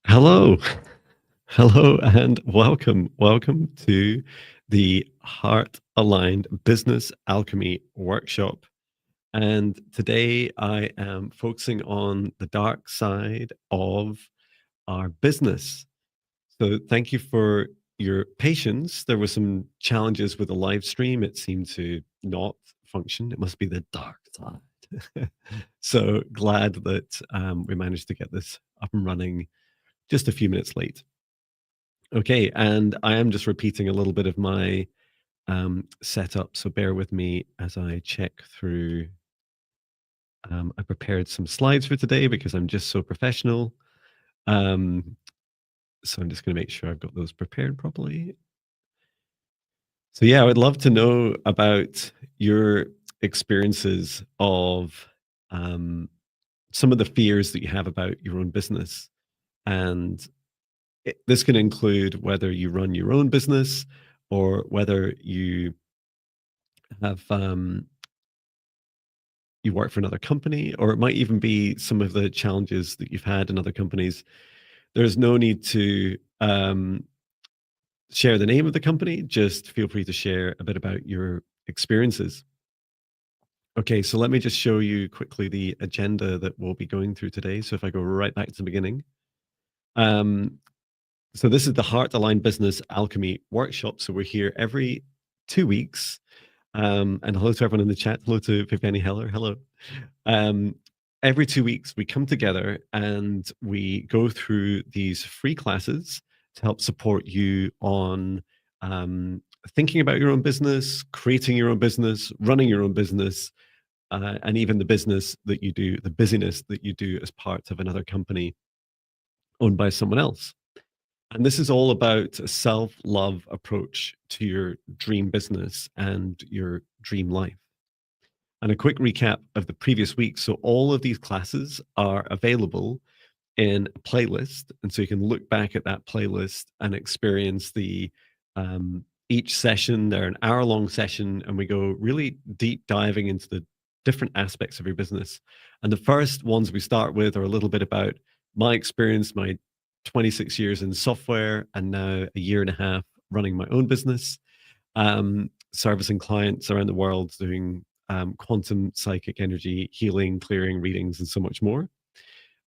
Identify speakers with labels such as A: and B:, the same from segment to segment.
A: Hello, hello, and welcome. Welcome to the Heart Aligned Business Alchemy Workshop. And today I am focusing on the dark side of our business. So thank you for your patience. There were some challenges with the live stream. It seemed to not function. It must be the dark side. So glad that we managed to get this up and running just a few minutes late. Okay, and I am just repeating a little bit of my setup, so bear with me as I check through. I prepared some slides for today because I'm just so professional. Um, so I'm just going to make sure I've got those prepared properly. So yeah, I would love to know about your experiences of um, some of the fears that you have about your own business, and this can include whether you run your own business or whether have you work for another company, or it might even be some of the challenges that you've had in other companies. There's no need to share the name of the company. Just feel free to share a bit about your experiences. Okay, so let me just show you quickly the agenda that we'll be going through today. So if I go right back to the beginning, um, so this is the Heart Aligned Business Alchemy Workshop. So we're here every 2 weeks. And hello to everyone in the chat. Hello to Viviani Heller. Hello. Um, every 2 weeks, we come together and we go through these free classes to help support you on thinking about your own business, creating your own business, running your own business, and even the business that you do, the busyness that you do as part of another company owned by someone else. And this is all about a self-love approach to your dream business and your dream life. And a quick recap of the previous week. So all of these classes are available in a playlist. And so you can look back at that playlist and experience the each session. They're an hour-long session, and we go really deep diving into the different aspects of your business. And the first ones we start with are a little bit about my experience, my 26 years in software, and now a year and a half running my own business, servicing clients around the world, doing quantum psychic energy healing, clearing, readings, and so much more.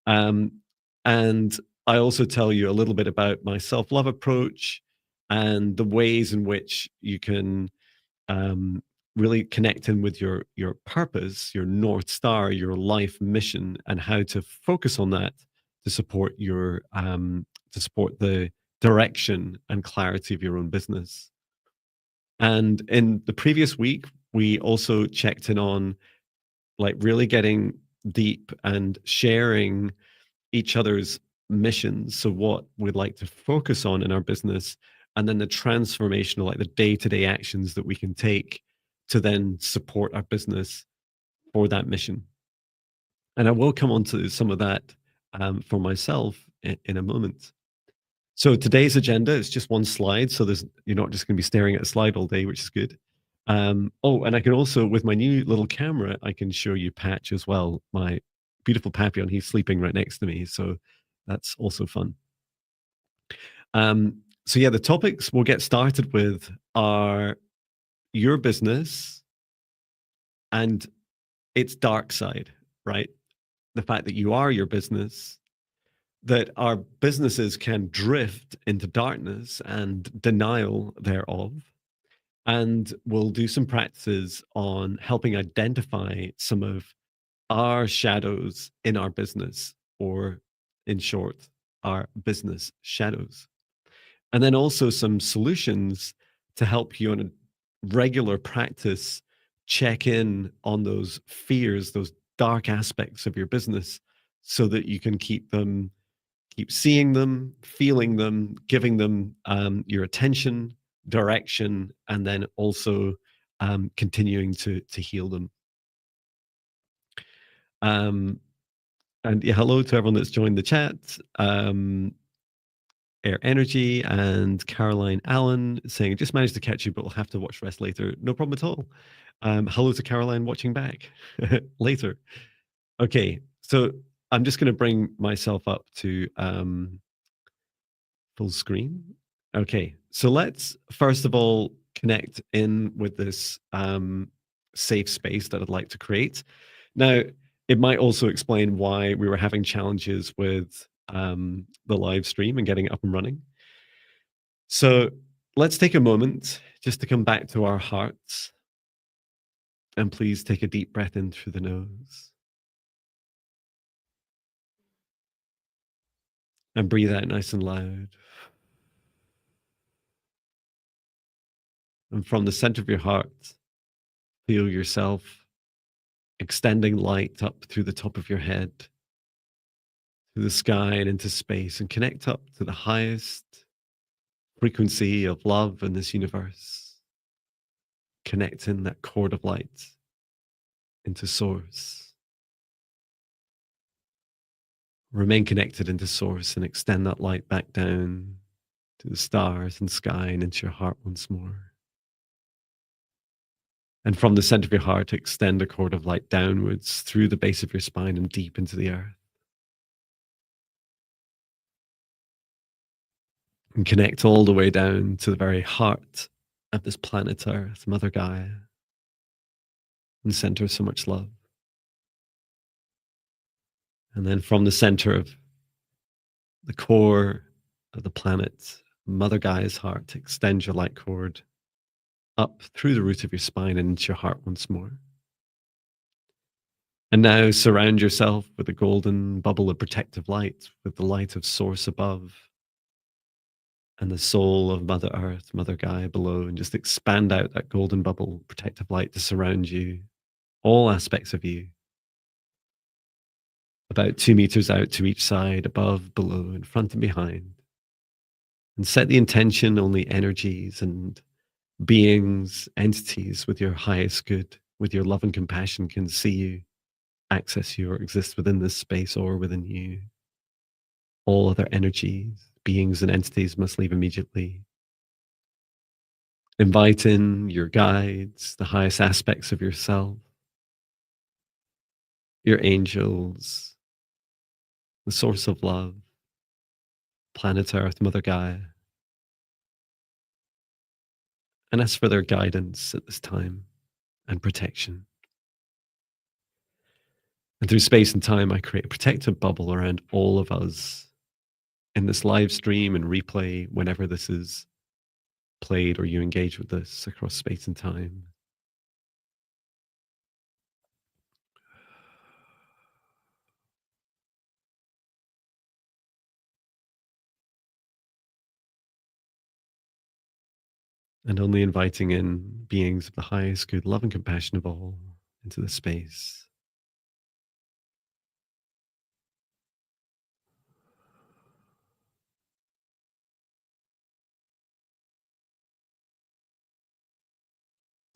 A: And I also tell you a little bit about my self-love approach and the ways in which you can really connect in with your purpose, your North Star, your life mission, and how to focus on that to support your to support the direction and clarity of your own business. And in the previous week, we also checked in on like really getting deep and sharing each other's missions. So what we'd like to focus on in our business, and then the transformational, like the day-to-day actions that we can take to then support our business for that mission. And I will come on to some of that for myself in a moment. So today's agenda is just one slide. So you're not just going to be staring at a slide all day, which is good. Oh, and I can also, with my new little camera, I can show you Patch as well, my beautiful Papillon. He's sleeping right next to me. So that's also fun. So yeah, the topics we'll get started with are your business and its dark side, right? The fact that you are your business, that our businesses can drift into darkness and denial thereof. And we'll do some practices on helping identify some of our shadows in our business, or in short, our business shadows. And then also some solutions to help you on a regular practice check in on those fears, those dark aspects of your business, so that you can keep seeing them, feeling them, giving them your attention, direction, and then also continuing to heal them. And yeah, hello to everyone that's joined the chat. Air Energy and Caroline Allen saying, just managed to catch you, but we'll have to watch rest later. No problem at all. Hello to Caroline watching back later. Okay, so I'm just going to bring myself up to full screen. Okay, so let's first of all connect in with this safe space that I'd like to create. Now, it might also explain why we were having challenges with the live stream and getting it up and running. So let's take a moment just to come back to our hearts. And please take a deep breath in through the nose and breathe out nice and loud. And from the center of your heart, feel yourself extending light up through the top of your head, to the sky and into space, and connect up to the highest frequency of love in this universe. Connect in that cord of light into source. Remain connected into source and extend that light back down to the stars and sky and into your heart once more. And from the center of your heart, extend a cord of light downwards through the base of your spine and deep into the earth. And connect all the way down to the very heart of this planet Earth, Mother Gaia, and center so much love. And then from the center of the core of the planet, Mother Gaia's heart, extend your light cord up through the root of your spine and into your heart once more. And now surround yourself with a golden bubble of protective light, with the light of source above and the soul of Mother Earth, Mother Gaia below, and just expand out that golden bubble, protective light to surround you, all aspects of you, about 2 meters out to each side, above, below, in front and behind. And set the intention only energies and beings, entities with your highest good, with your love and compassion can see you, access you, or exist within this space or within you. All other energies, beings, and entities must leave immediately. Invite in your guides, the highest aspects of yourself, your angels, the source of love, planet Earth, Mother Gaia, and ask for their guidance at this time and protection. And through space and time, I create a protective bubble around all of us in this live stream and replay whenever this is played or you engage with this across space and time. And only inviting in beings of the highest good, love and compassion of all into the space.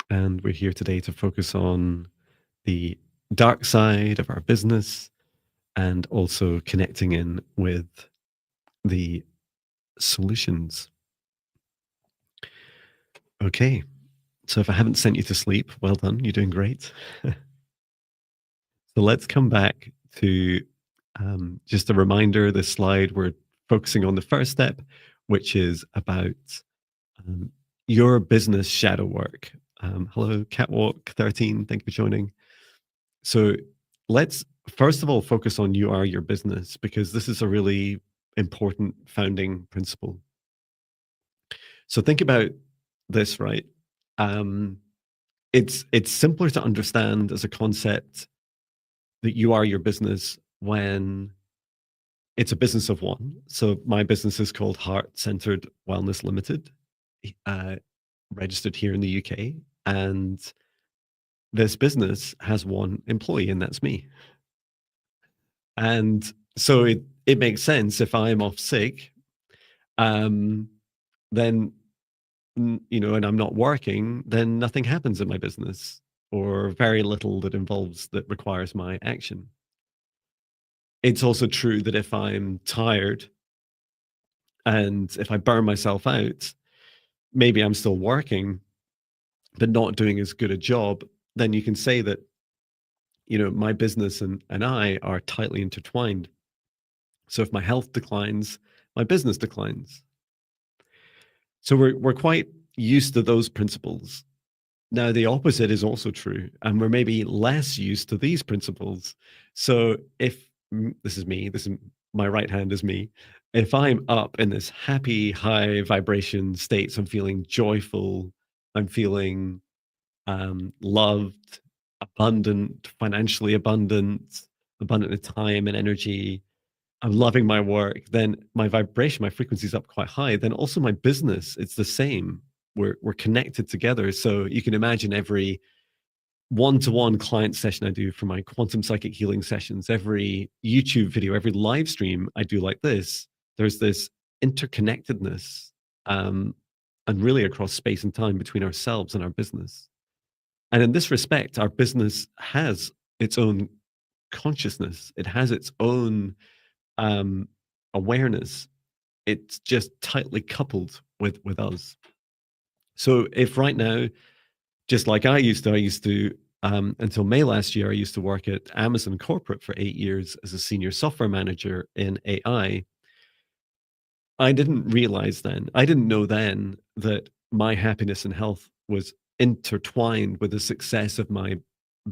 A: And we're here today to focus on the dark side of our business and also connecting in with the solutions. Okay, so if I haven't sent you to sleep, well done, you're doing great. So let's come back to just a reminder, this slide, we're focusing on the first step, which is about your business shadow work. Hello, Catwalk13, thank you for joining. So let's first of all focus on you are your business, because this is a really important founding principle. So think about this, right? It's simpler to understand as a concept that you are your business when it's a business of one. So my business is called Heart Centered Wellness Limited, registered here in the UK, and this business has one employee, and that's me. And so it makes sense if I'm off sick, then and I'm not working, then nothing happens in my business, or very little that requires my action. It's also true that if I'm tired and if I burn myself out, maybe I'm still working, but not doing as good a job, then you can say that, my business and I are tightly intertwined. So if my health declines, my business declines. So we're quite used to those principles. Now, the opposite is also true, and we're maybe less used to these principles. So if this is me, this is my right hand is me. If I'm up in this happy, high vibration state, so I'm feeling joyful, I'm feeling loved, abundant, financially abundant, abundant in time and energy. I'm loving my work. Then my vibration, my frequency is up quite high. Then also my business, it's the same. We're connected together. So you can imagine every one-to-one client session I do for my quantum psychic healing sessions, every YouTube video, every live stream I do like this. There's this interconnectedness, and really across space and time between ourselves and our business. And in this respect, our business has its own consciousness. It has its own um, awareness. It's just tightly coupled with us. So if right now, just like I used to until May last year, I used to work at Amazon corporate for 8 years as a senior software manager in AI. I didn't realize then, I didn't know then that my happiness and health was intertwined with the success of my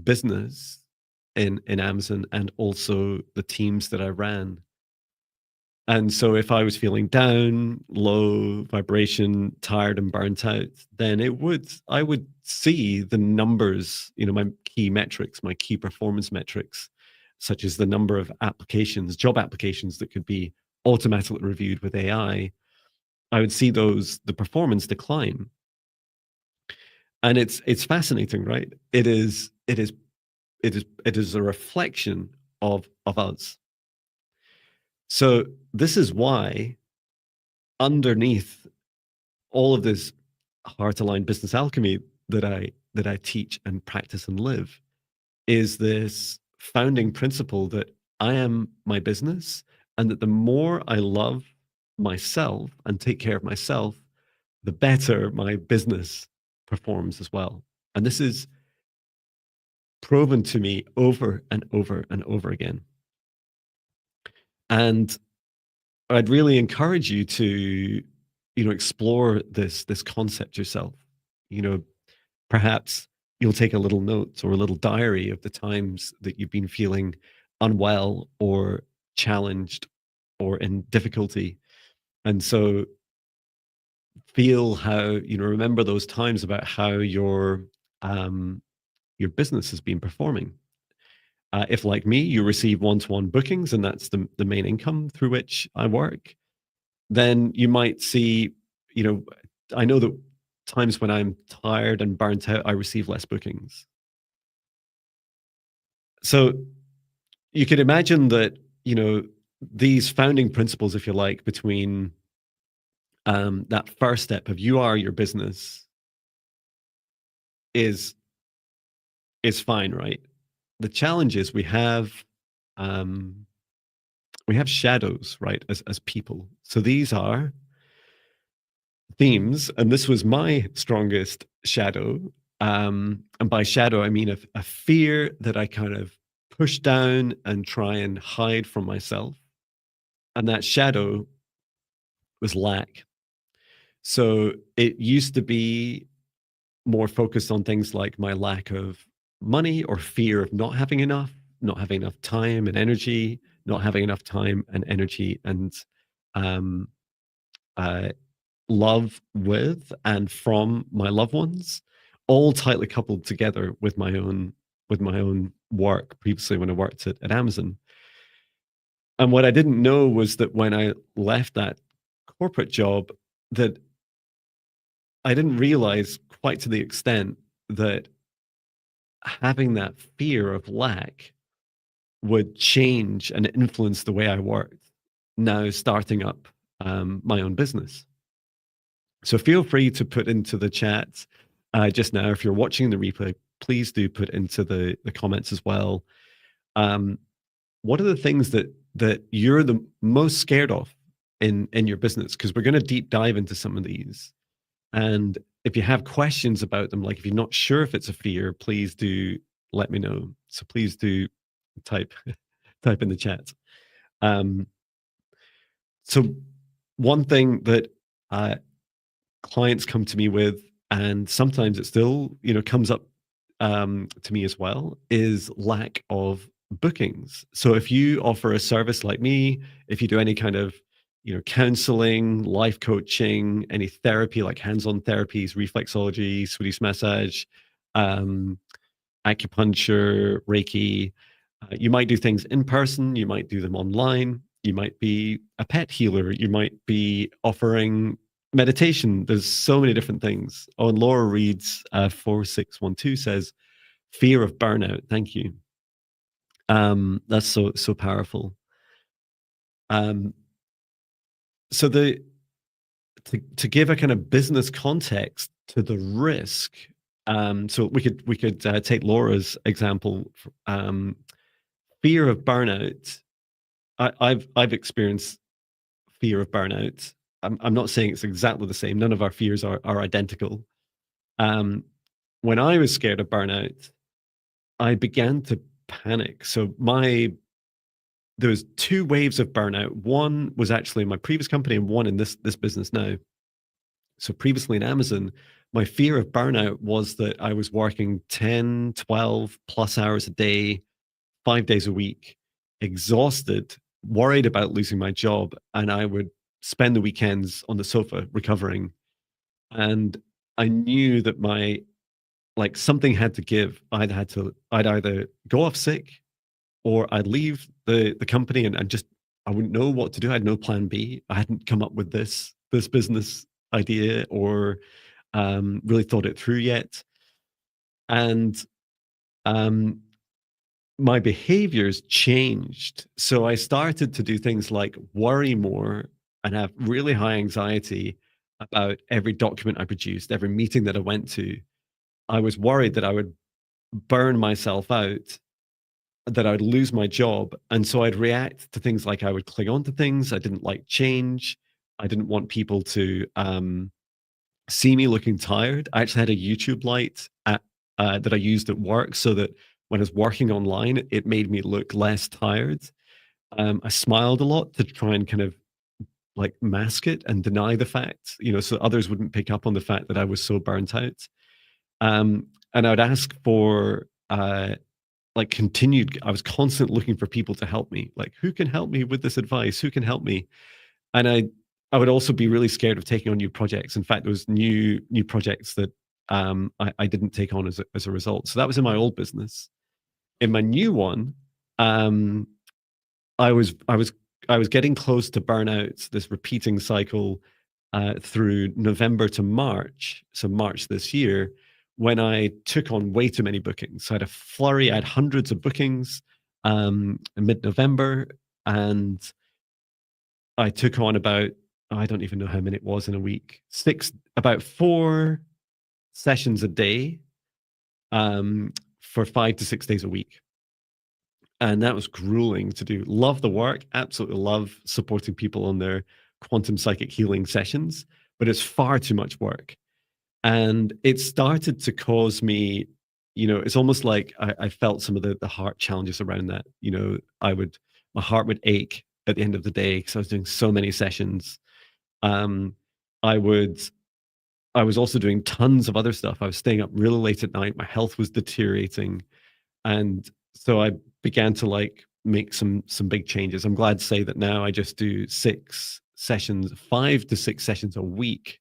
A: business in Amazon and also the teams that I ran. And so if I was feeling down, low vibration, tired and burnt out, then I would see the numbers, my key metrics, my key performance metrics, such as the number of applications, job applications that could be automatically reviewed with AI. I would see the performance decline. And it's fascinating, right? It is a reflection of us. So this is why underneath all of this heart aligned business alchemy that I teach and practice and live is this founding principle that I am my business, and that the more I love myself and take care of myself, the better my business performs as well. And this is proven to me over and over and over again. And I'd really encourage you to, explore this concept yourself. You know, Perhaps you'll take a little note or a little diary of the times that you've been feeling unwell or challenged or in difficulty. And so feel how, remember those times about how your business has been performing. If, like me, you receive one-to-one bookings and that's the main income through which I work, then you might see, you know, I know that times when I'm tired and burnt out, I receive less bookings. So you could imagine that, these founding principles, if you like, between that first step of you are your business is is fine, right? The challenge is um, we have shadows, right, as people. So these are themes, and this was my strongest shadow. And by shadow, I mean a fear that I kind of push down and try and hide from myself. And that shadow was lack. So it used to be more focused on things like my lack of money or fear of not having enough time and energy, not having enough time and energy and um, uh, love with and from my loved ones, all tightly coupled together with my own work previously when I worked at Amazon. And what I didn't know was that when I left that corporate job, that I didn't realize quite to the extent that having that fear of lack would change and influence the way I worked. Now starting up my own business. So feel free to put into the chat just now, if you're watching the replay, please do put into the comments as well. What are the things that you're the most scared of in your business? Because we're going to deep dive into some of these. And if you have questions about them, like if you're not sure if it's a fear, please do let me know. So please do type type in the chat. Um, so one thing that uh, clients come to me with, and sometimes it still, comes up to me as well, is lack of bookings. So if you offer a service like me, if you do any kind of, counseling, life coaching, any therapy like hands-on therapies, reflexology, Swedish massage, um, acupuncture, Reiki. You might do things in person, you might do them online, you might be a pet healer, you might be offering meditation. There's so many different things. Oh, and Laura Reed's 4612 says, fear of burnout. Thank you. That's so powerful. Um, so to give a kind of business context to the risk, so we could take Laura's example. Fear of burnout. I've experienced fear of burnout. I'm not saying it's exactly the same. None of our fears are identical. When I was scared of burnout, I began to panic. So there was two waves of burnout. One was actually in my previous company, and one in this business now. So previously in Amazon, my fear of burnout was that I was working 10, 12 plus hours a day, 5 days a week, exhausted, worried about losing my job, and I would spend the weekends on the sofa recovering. And I knew that something had to give. I'd either go off sick, or I'd leave the company, and just I wouldn't know what to do. I had no plan B. I hadn't come up with this business idea, or really thought it through yet. And um, my behaviors changed. So I started to do things like worry more and have really high anxiety about every document I produced, every meeting that I went to. I was worried that I would burn myself out, that I would lose my job. And so I'd react to things like I would cling on to things. I didn't like change. I didn't want people to see me looking tired. I actually had a YouTube light that I used at work, so that when I was working online, it made me look less tired. I smiled a lot to try and kind of like mask it and deny the fact, so others wouldn't pick up on the fact that I was so burnt out. And I would ask for continued. I was constantly looking for people to help me. Like, who can help me with this advice? Who can help me? And I would also be really scared of taking on new projects. In fact, there was new projects that I didn't take on as a result. So that was in my old business. In my new one, um, I was getting close to burnout, this repeating cycle through November to March. So March this year, when I took on way too many bookings. So I had a flurry. I had hundreds of bookings in mid-November, and I took on about, I don't even know how many it was in a week, about 4 sessions a day for 5 to 6 days a week. And that was grueling to do. Love the work, absolutely love supporting people on their quantum psychic healing sessions, but it's far too much work. And it started to cause me, it's almost like I felt some of the heart challenges around that. My heart would ache at the end of the day because I was doing so many sessions. Um, I would, I was also doing tons of other stuff. I was staying up really late at night. My health was deteriorating. And so I began to make some big changes. I'm glad to say that now I just do 6 sessions, 5 to 6 sessions a week,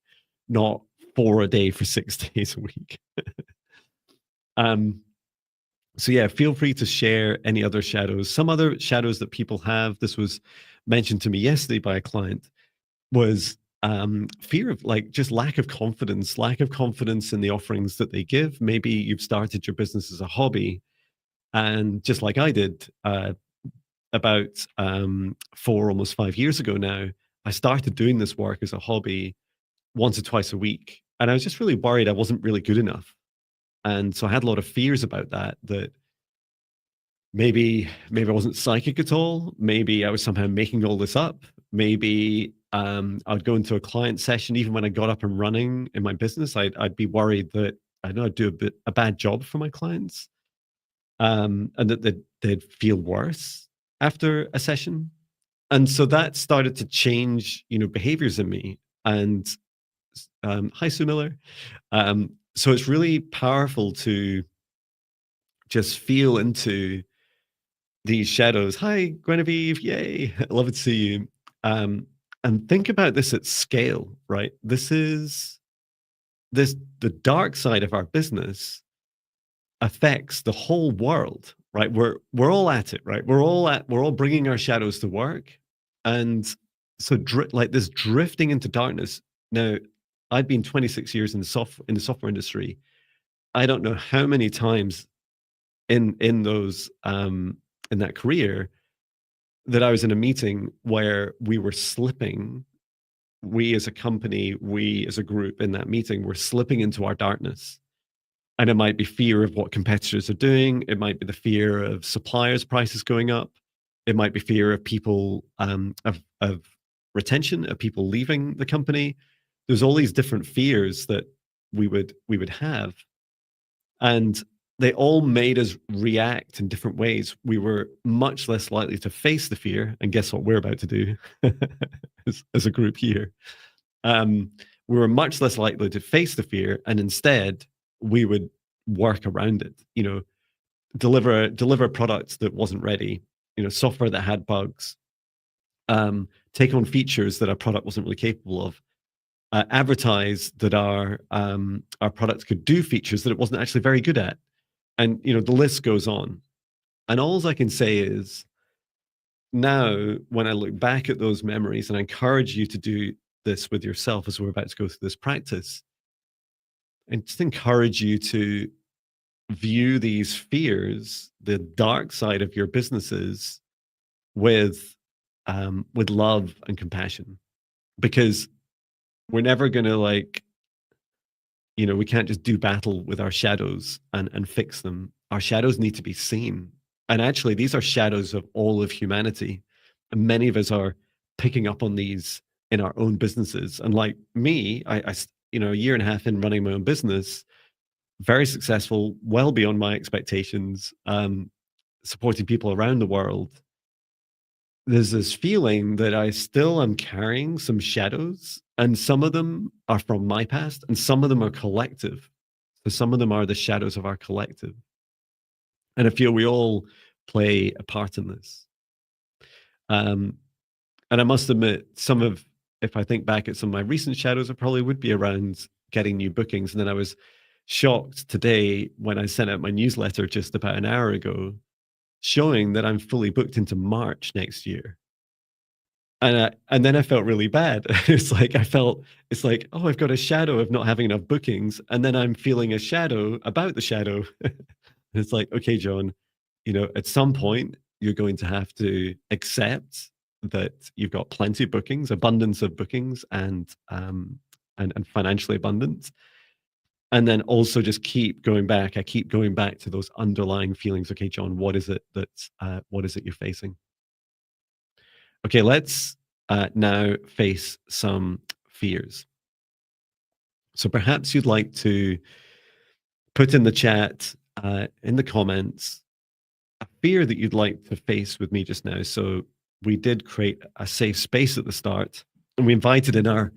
A: not 4 a day for 6 days a week. So yeah, feel free to share any other shadows. Some other shadows that people have, this was mentioned to me yesterday by a client, was fear of just lack of confidence in the offerings that they give. Maybe you've started your business as a hobby, and just like I did about 4, almost 5 years ago now, I started doing this work as a hobby once or twice a week. And I was just really worried I wasn't really good enough. And so I had a lot of fears about that maybe I wasn't psychic at all. Maybe I was somehow making all this up. Maybe I'd go into a client session, even when I got up and running in my business, I'd be worried that I know I'd do a bad job for my clients. and that they'd feel worse after a session. And so that started to change, behaviors in me. And hi, Sue Miller. So it's really powerful to just feel into these shadows. Hi, Guinevere. Yay. Love to see you. And think about this at scale, right? This is the dark side of our business affects the whole world, right? We're all at it, right? We're all bringing our shadows to work, and so like this drifting into darkness. Now, I've been 26 years in the software industry. I don't know how many times in those in that career that I was in a meeting where we were slipping. We as a company, we as a group in that meeting, were slipping into our darkness. And it might be fear of what competitors are doing. It might be the fear of suppliers' prices going up. It might be fear of people of retention, of people leaving the company. There's all these different fears that we would have, and they all made us react in different ways. We were much less likely to face the fear, and guess what we're about to do as a group here. Um, we were much less likely to face the fear, and instead we would work around it. Deliver products that wasn't ready. Software that had bugs. Take on features that our product wasn't really capable of. Advertise that our products could do features that it wasn't actually very good at, and the list goes on. And all I can say is, now when I look back at those memories, and I encourage you to do this with yourself as we're about to go through this practice, and just encourage you to view these fears, the dark side of your businesses, with love and compassion, because we're never going to, like, we can't just do battle with our shadows and fix them. Our shadows need to be seen. And actually, these are shadows of all of humanity. And many of us are picking up on these in our own businesses. And like me, a year and a half in running my own business, very successful, well beyond my expectations, supporting people around the world. There's this feeling that I still am carrying some shadows, and some of them are from my past, and some of them are collective. So some of them are the shadows of our collective. And I feel we all play a part in this. Um, and I must admit, if I think back at some of my recent shadows, it probably would be around getting new bookings. And then I was shocked today when I sent out my newsletter just about an hour ago, showing that I'm fully booked into March next year. And then I felt really bad. It's like, oh, I've got a shadow of not having enough bookings, and then I'm feeling a shadow about the shadow. It's like, okay, Jon, at some point you're going to have to accept that you've got plenty of bookings, abundance of bookings, and financially abundant. And then also just keep going back. I keep going back to those underlying feelings. Okay, Jon, what is it you're facing? Okay, let's now face some fears. So perhaps you'd like to put in the chat, in the comments, a fear that you'd like to face with me just now. So we did create a safe space at the start, and we invited in our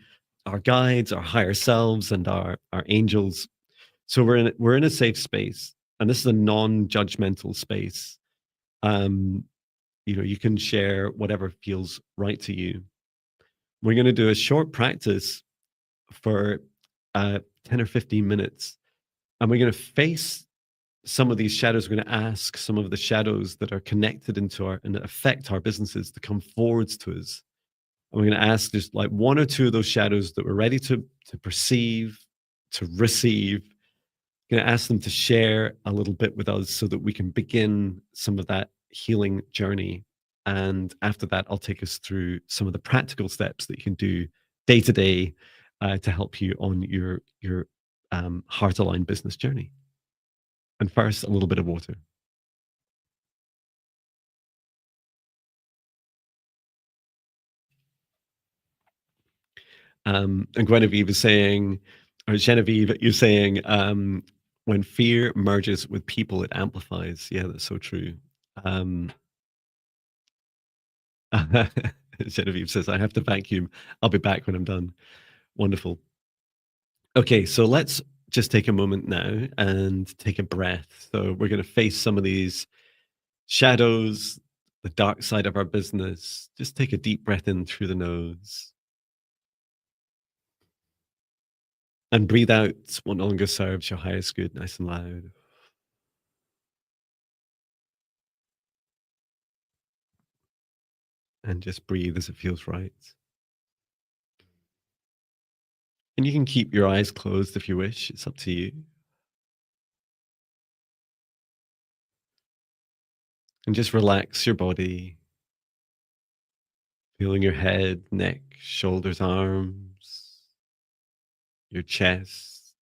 A: guides, our higher selves, and our angels. So we're in a safe space, and this is a non-judgmental space. You can share whatever feels right to you. We're going to do a short practice for 10 or 15 minutes, and we're going to face some of these shadows. We're going to ask some of the shadows that are connected into and that affect our businesses to come forwards to us. And we're going to ask just like one or two of those shadows that we're ready to perceive, to receive. Going to ask them to share a little bit with us so that we can begin some of that healing journey. And after that, I'll take us through some of the practical steps that you can do day to day to help you on your heart aligned business journey. And first, a little bit of water. And Genevieve is saying, or Genevieve, you're saying, When fear merges with people, it amplifies. Yeah, that's so true. Um, Genevieve says, I have to vacuum. I'll be back when I'm done. Wonderful. Okay, so let's just take a moment now and take a breath. So we're going to face some of these shadows, the dark side of our business. Just take a deep breath in through the nose and breathe out what no longer serves your highest good, nice and loud. And just breathe as it feels right. And you can keep your eyes closed if you wish, it's up to you. And just relax your body, feeling your head, neck, shoulders, arms, your chest,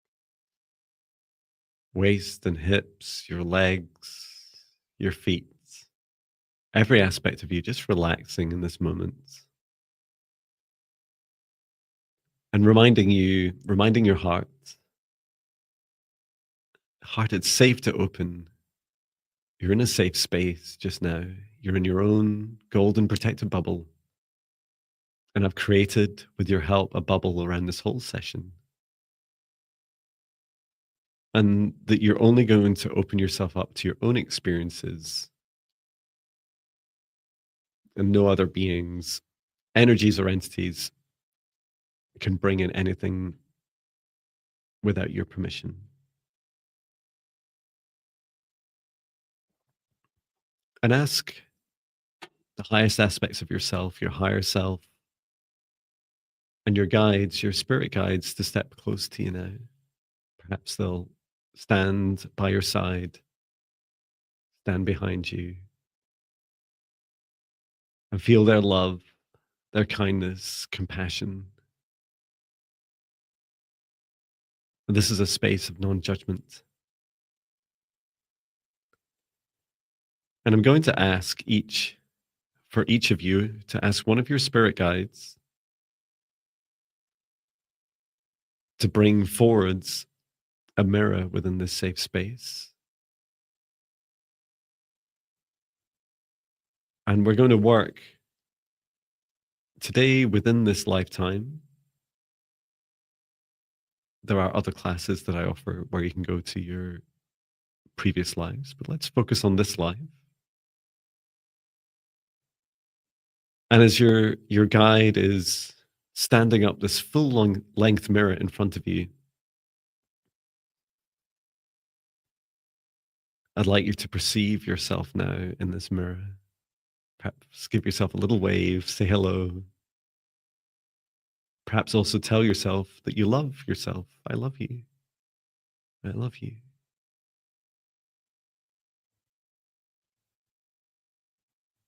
A: waist and hips, your legs, your feet. Every aspect of you just relaxing in this moment and reminding your heart, it's safe to open. You're in a safe space just now. You're in your own golden protected bubble. And I've created, with your help, a bubble around this whole session. And that you're only going to open yourself up to your own experiences and no other beings, energies, or entities can bring in anything without your permission. And ask the highest aspects of yourself, your higher self, and your guides, your spirit guides, to step close to you now. Perhaps they'll stand by your side, stand behind you, and feel their love, their kindness, compassion. This is a space of non judgment. And I'm going to ask for each of you to ask one of your spirit guides to bring forwards a mirror within this safe space. And we're going to work today within this lifetime. There are other classes that I offer where you can go to your previous lives, but let's focus on this life. And as your guide is standing up this full long length mirror in front of you, I'd like you to perceive yourself now in this mirror. Perhaps give yourself a little wave, say hello. Perhaps also tell yourself that you love yourself. I love you. I love you.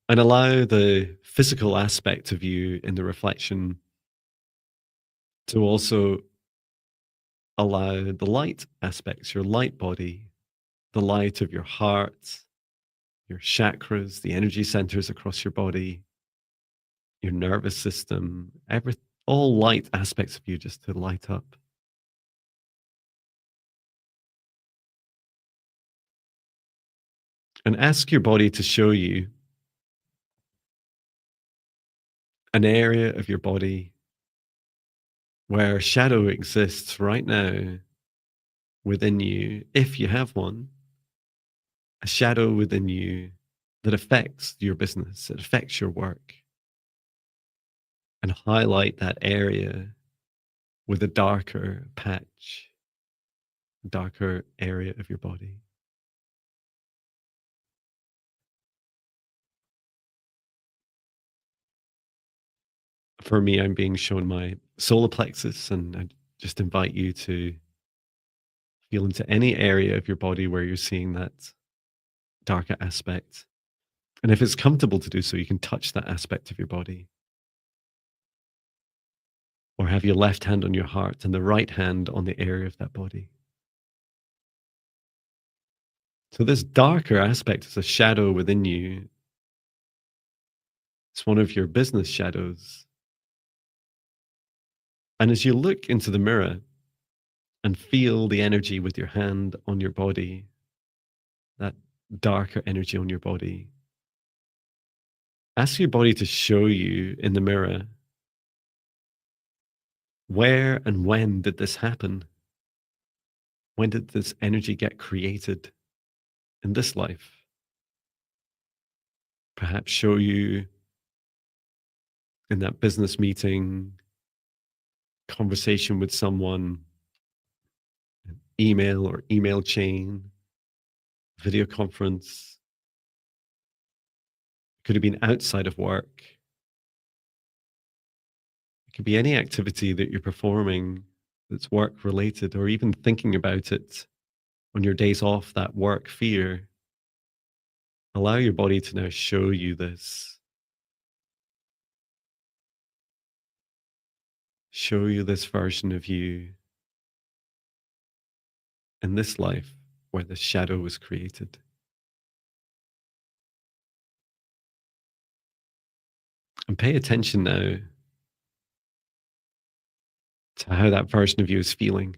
A: And allow the physical aspect of you in the reflection to also allow the light aspects, your light body, the light of your heart, your chakras, the energy centers across your body, your nervous system, all light aspects of you just to light up. And ask your body to show you an area of your body where shadow exists right now within you, if you have one, a shadow within you that affects your business, it affects your work, and highlight that area with a darker patch, darker area of your body. For me, I'm being shown my solar plexus, and I just invite you to feel into any area of your body where you're seeing that darker aspect. And if it's comfortable to do so, you can touch that aspect of your body. Or have your left hand on your heart and the right hand on the area of that body. So, this darker aspect is a shadow within you. It's one of your business shadows. And as you look into the mirror, and feel the energy with your hand on your body, that darker energy on your body. Ask your body to show you in the mirror, where and when did this happen? When did this energy get created in this life? Perhaps show you in that business meeting, conversation with someone, email or email chain, video conference. It could have been outside of work. It could be any activity that you're performing that's work related, or even thinking about it on your days off, that work fear. Allow your body to now show you this, show you this version of you in this life where the shadow was created. And pay attention now to how that version of you is feeling.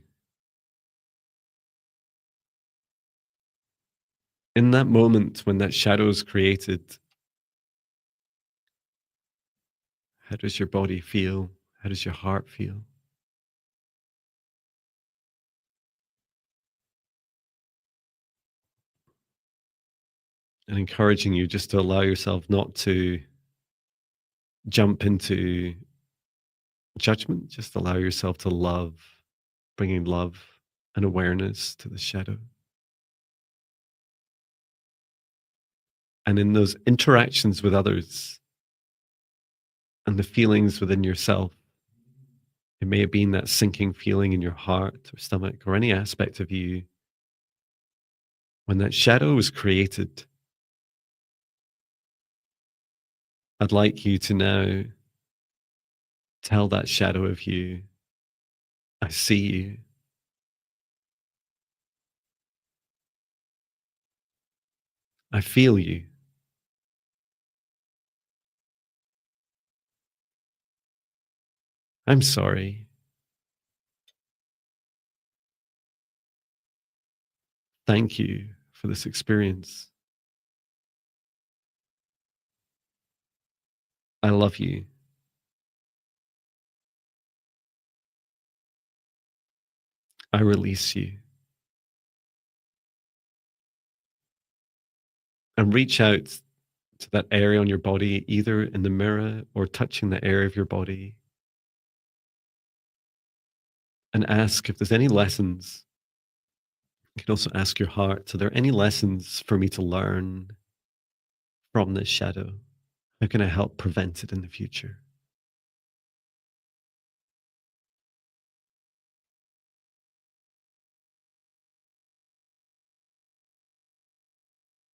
A: In that moment when that shadow is created, how does your body feel? How does your heart feel? And encouraging you just to allow yourself not to jump into judgment, just allow yourself to love, bringing love and awareness to the shadow. And in those interactions with others and the feelings within yourself, it may have been that sinking feeling in your heart or stomach or any aspect of you. When that shadow was created, I'd like you to now tell that shadow of you, I see you. I feel you. I'm sorry. Thank you for this experience. I love you. I release you. And reach out to that area on your body, either in the mirror or touching the area of your body, and ask if there's any lessons. You can also ask your heart, are there any lessons for me to learn from this shadow? How can I help prevent it in the future?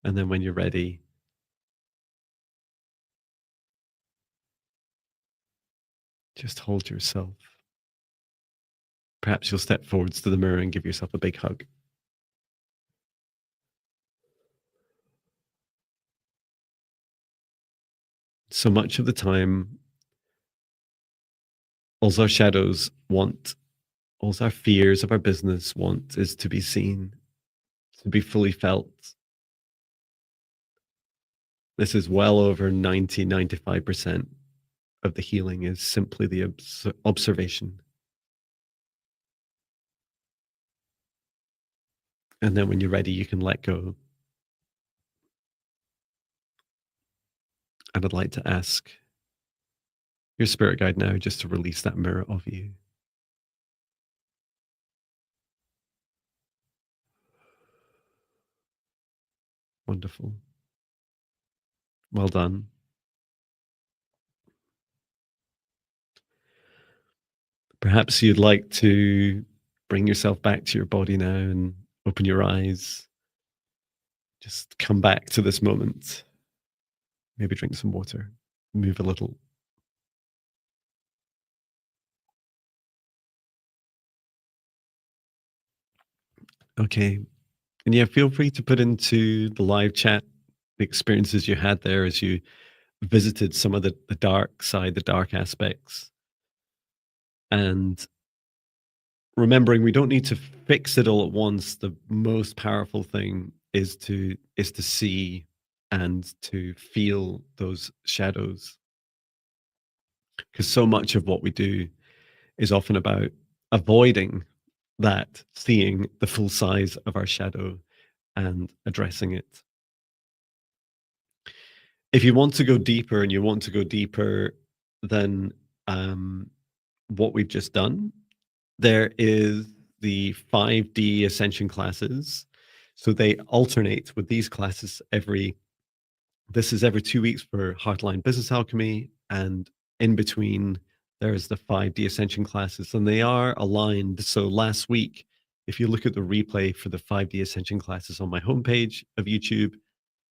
A: And then when you're ready, just hold yourself. Perhaps you'll step forwards to the mirror and give yourself a big hug. So much of the time, all our shadows want, all our fears of our business want is to be seen, to be fully felt. This is well over 95% of the healing is simply the observation. And then when you're ready, you can let go. And I'd like to ask your spirit guide now just to release that mirror of you. Wonderful. Well done. Perhaps you'd like to bring yourself back to your body now and open your eyes. Just come back to this moment. Maybe drink some water, move a little. Okay. And yeah, feel free to put into the live chat the experiences you had there as you visited some of the dark side, the dark aspects. And remembering we don't need to fix it all at once. The most powerful thing is to see and to feel those shadows, because so much of what we do is often about avoiding that, seeing the full size of our shadow and addressing it. If you want to go deeper and you want to go deeper than um, what we've just done, there is the 5D Ascension classes. So they alternate with these classes this is every 2 weeks for Heartline Business Alchemy. And in between, there's the 5D Ascension classes, and they are aligned. So last week, if you look at the replay for the 5D Ascension classes on my homepage of YouTube,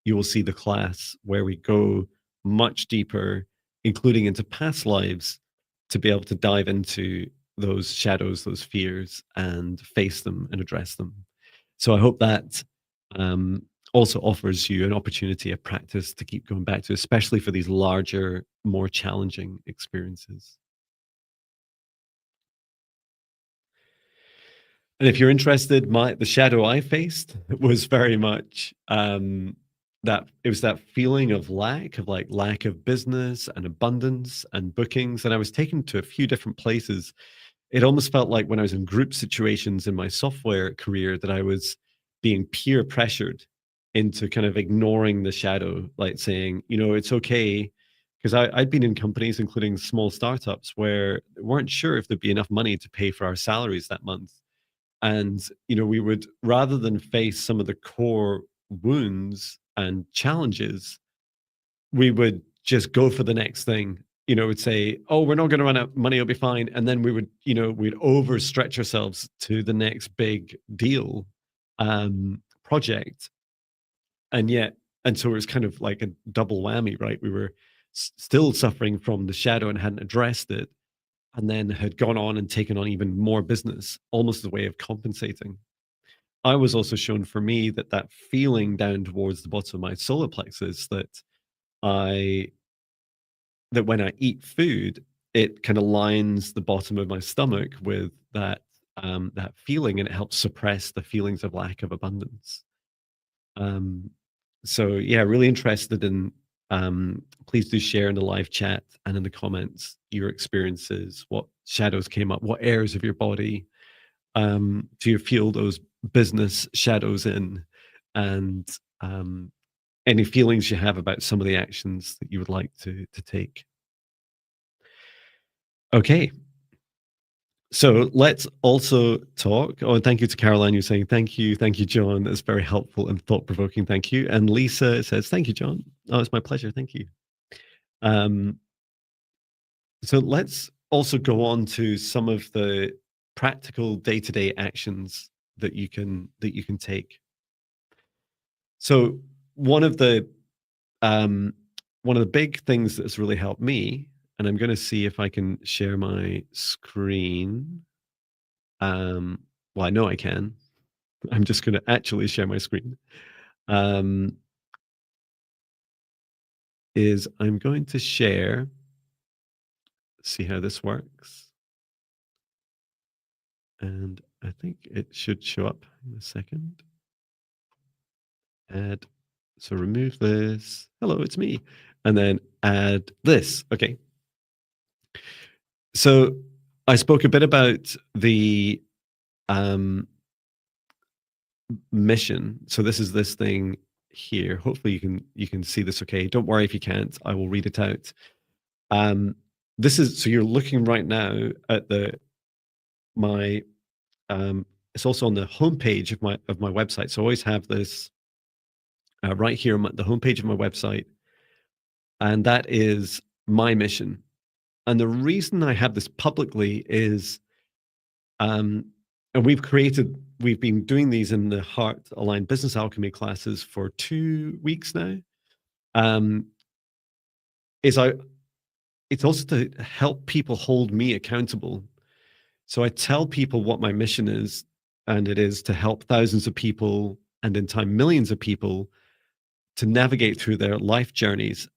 A: you will see the class where we go much deeper, including into past lives, to be able to dive into those shadows, those fears, and face them and address them. So I hope that um, also offers you an opportunity, a practice to keep going back to, especially for these larger, more challenging experiences. And if you're interested, the shadow I faced was very much that it was that feeling of lack, of like lack of business and abundance and bookings. And I was taken to a few different places. It almost felt like when I was in group situations in my software career that I was being peer pressured into kind of ignoring the shadow, like saying, it's okay. Because I'd been in companies, including small startups, where they weren't sure if there'd be enough money to pay for our salaries that month. And we would, rather than face some of the core wounds and challenges, we would just go for the next thing. Would say, oh, we're not going to run out of money, it'll be fine. And then we would, we'd overstretch ourselves to the next big deal, project. And so it was kind of like a double whammy, right? We were still suffering from the shadow and hadn't addressed it, and then had gone on and taken on even more business, almost as a way of compensating. I was also shown, for me, that feeling down towards the bottom of my solar plexus, I that when I eat food, it kind of lines the bottom of my stomach with that feeling, and it helps suppress the feelings of lack of abundance. Um, so yeah, really interested in. Please do share in the live chat and in the comments your experiences, what shadows came up, what areas of your body do you feel those business shadows in, and any feelings you have about some of the actions that you would like to take. Okay, so let's also talk. Oh, and thank you to Caroline. You're saying thank you, John. That's very helpful and thought provoking. Thank you. And Lisa says thank you, John. Oh, it's my pleasure. Thank you. Um, so let's also go on to some of the practical day-to-day actions that you can take. So one of the um, one of the big things that's really helped me, and I'm going to see if I can share my screen. Um, well, I know I can. I'm just going to actually share my screen. Um, is I'm going to share. See how this works, and I think it should show up in a second. Add. So remove this. Hello, it's me. And then add this. Okay. So I spoke a bit about the um, mission. So this is this thing here. Hopefully you can see this okay. Don't worry if you can't. I will read it out. This is, so you're looking right now at my it's also on the homepage of my website. So I always have this right here on the homepage of my website, and that is my mission. And the reason I have this publicly is, and we've been doing these in the Heart Aligned Business Alchemy classes for 2 weeks now. Um, is I It's also to help people hold me accountable. So I tell people what my mission is, and it is to help thousands of people, and in time millions of people, to navigate through their life journeys,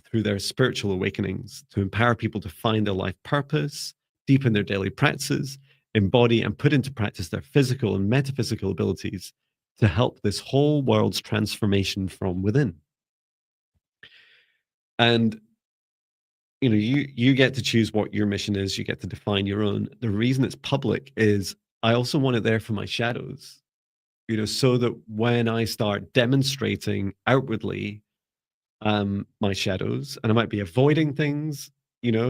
A: through their spiritual awakenings, to empower people to find their life purpose, deepen their daily practices, embody and put into practice their physical and metaphysical abilities to help this whole world's transformation from within. And you get to choose what your mission is. You get to define your own. The reason it's public is I also want it there for my shadows, so that when I start demonstrating outwardly my shadows, and I might be avoiding things,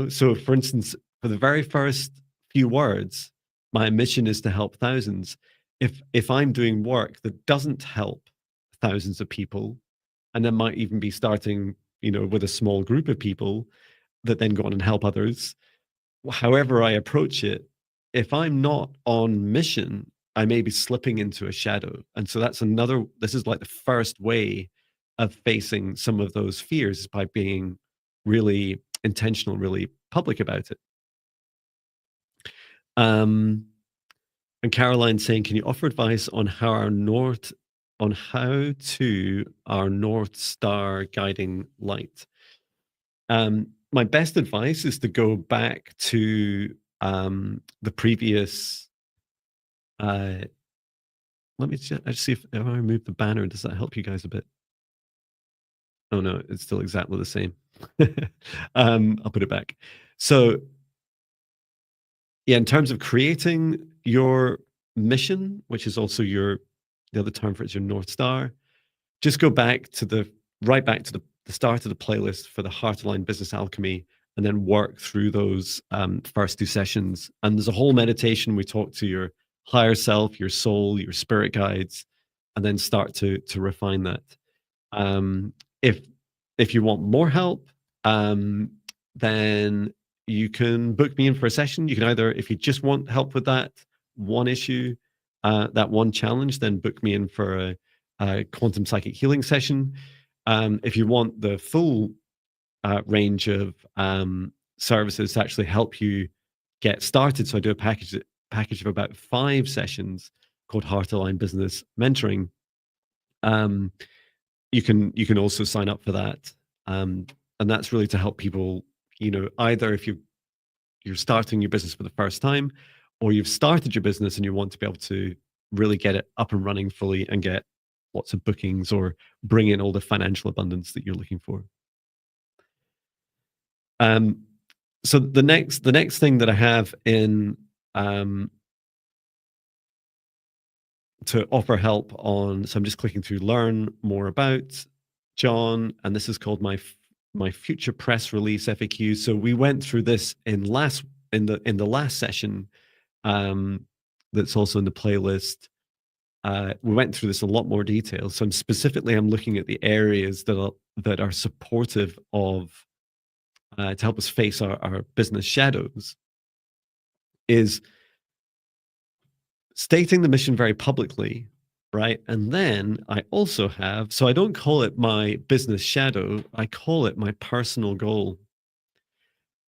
A: So, for instance, for the very first few words, my mission is to help thousands. If I'm doing work that doesn't help thousands of people, and then might even be starting, with a small group of people that then go on and help others, however I approach it, if I'm not on mission, I may be slipping into a shadow. And so this is like the first way of facing some of those fears is by being really intentional, really public about it. Um, and Caroline's saying, can you offer advice on how to our North Star guiding light? My best advice is to go back to the previous. Let me just see if I remove the banner. Does that help you guys a bit? Oh no, it's still exactly the same. I'll put it back. So, yeah, in terms of creating your mission, which is also the other term for it is your North Star, just go back to the start of the playlist for the Heart Aligned Business Alchemy, and then work through those first two sessions. And there's a whole meditation. We talk to your higher self, your soul, your spirit guides, and then start to refine that. Um, if if you want more help, then you can book me in for a session. You can either, if you just want help with that one issue, that one challenge, then book me in for a quantum psychic healing session. If you want the full range of services to actually help you get started, so I do a package of about 5 sessions called Heart Aligned Business Mentoring. You can also sign up for that, and that's really to help people. Either if you're starting your business for the first time, or you've started your business and you want to be able to really get it up and running fully and get lots of bookings or bring in all the financial abundance that you're looking for. So the next thing that I have in to offer help on, so I'm just clicking through learn more about Jon, and this is called my future press release FAQ. So we went through this in the last session, that's also in the playlist. We went through this in a lot more detail. So I'm looking at the areas that are supportive of to help us face our business shadows, is stating the mission very publicly, right? And then I also have, so I don't call it my business shadow, I call it my personal goal.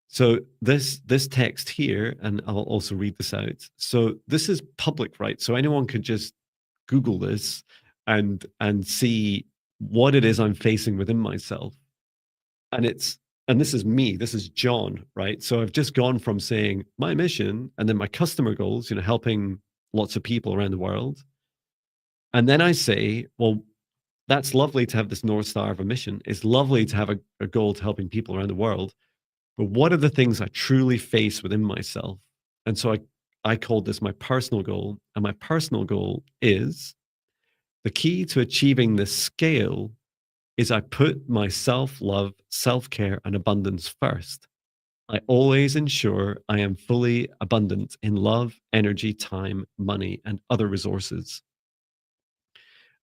A: So this text here, and I'll also read this out. So this is public, right? So anyone could just Google this and see what it is I'm facing within myself. And this is me, this is Jon, right? So I've just gone from saying my mission and then my customer goals, helping lots of people around the world. And then I say, well, that's lovely to have this North Star of a mission. It's lovely to have a goal to helping people around the world. But what are the things I truly face within myself? And so I called this my personal goal. And my personal goal is the key to achieving this scale is I put my self-love, self-care, and abundance first. I always ensure I am fully abundant in love, energy, time, money, and other resources.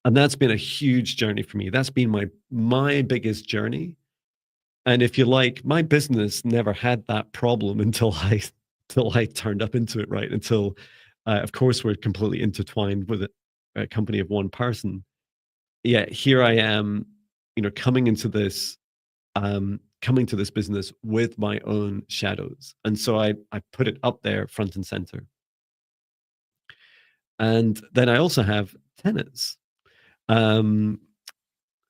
A: And that's been a huge journey for me. That's been my biggest journey. And if you like, my business never had that problem until I turned up into it, right? Until, of course, we're completely intertwined with a company of one person. Yet here I am, coming into this business with my own shadows. And so I put it up there front and center. And then I also have tenets.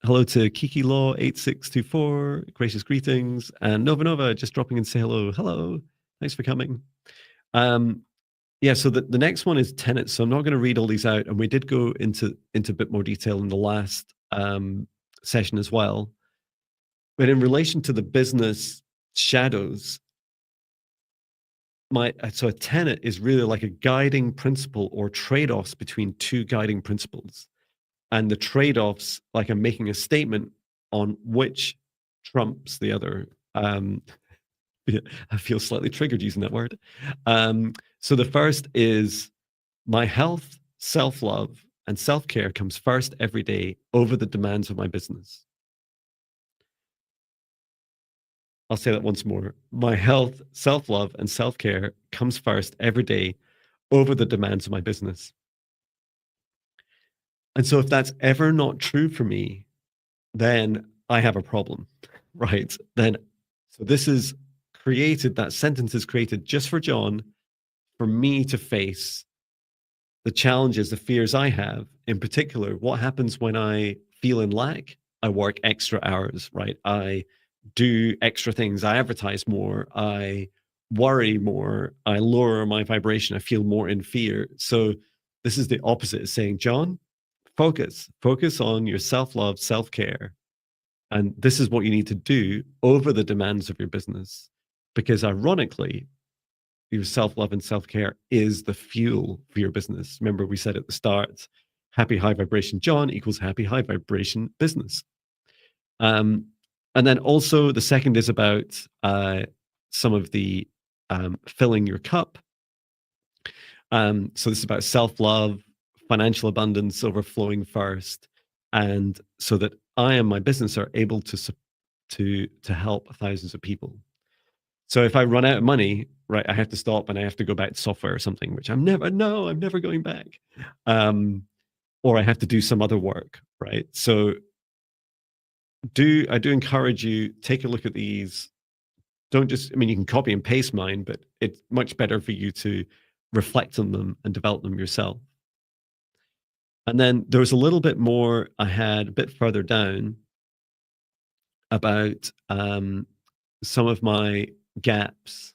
A: Hello to Kiki Law 8624, gracious greetings, and Nova just dropping in to say hello. Hello, thanks for coming. Yeah, so the next one is tenants. So I'm not going to read all these out, and we did go into a bit more detail in the last session as well. But in relation to the business shadows, so a tenet is really like a guiding principle or trade-offs between two guiding principles. And the trade-offs, like I'm making a statement on which trumps the other. Yeah, I feel slightly triggered using that word. So the first is my health, self-love, and self-care comes first every day over the demands of my business. I'll say that once more. My health, self-love, and self-care comes first every day over the demands of my business. And so if that's ever not true for me, then I have a problem, right? Then, so this is created, that sentence is created just for Jon, for me to face the challenges, the fears I have. In particular, what happens when I feel in lack? I work extra hours, right? I do extra things. I advertise more. I worry more. I lower my vibration. I feel more in fear. So this is the opposite. It's saying, Jon, focus on your self-love, self-care. And this is what you need to do over the demands of your business. Because ironically, your self-love and self-care is the fuel for your business. Remember, we said at the start, happy high vibration Jon equals happy high vibration business. And then also the second is about some of the filling your cup. So this is about self-love, financial abundance overflowing first, and so that I and my business are able to help thousands of people. So if I run out of money, right, I have to stop and I have to go back to software or something, which I'm never going back. Or I have to do some other work, right? So I do encourage you, take a look at these. Don't just, I mean, you can copy and paste mine, but it's much better for you to reflect on them and develop them yourself. And then there was a little bit more I had a bit further down about some of my gaps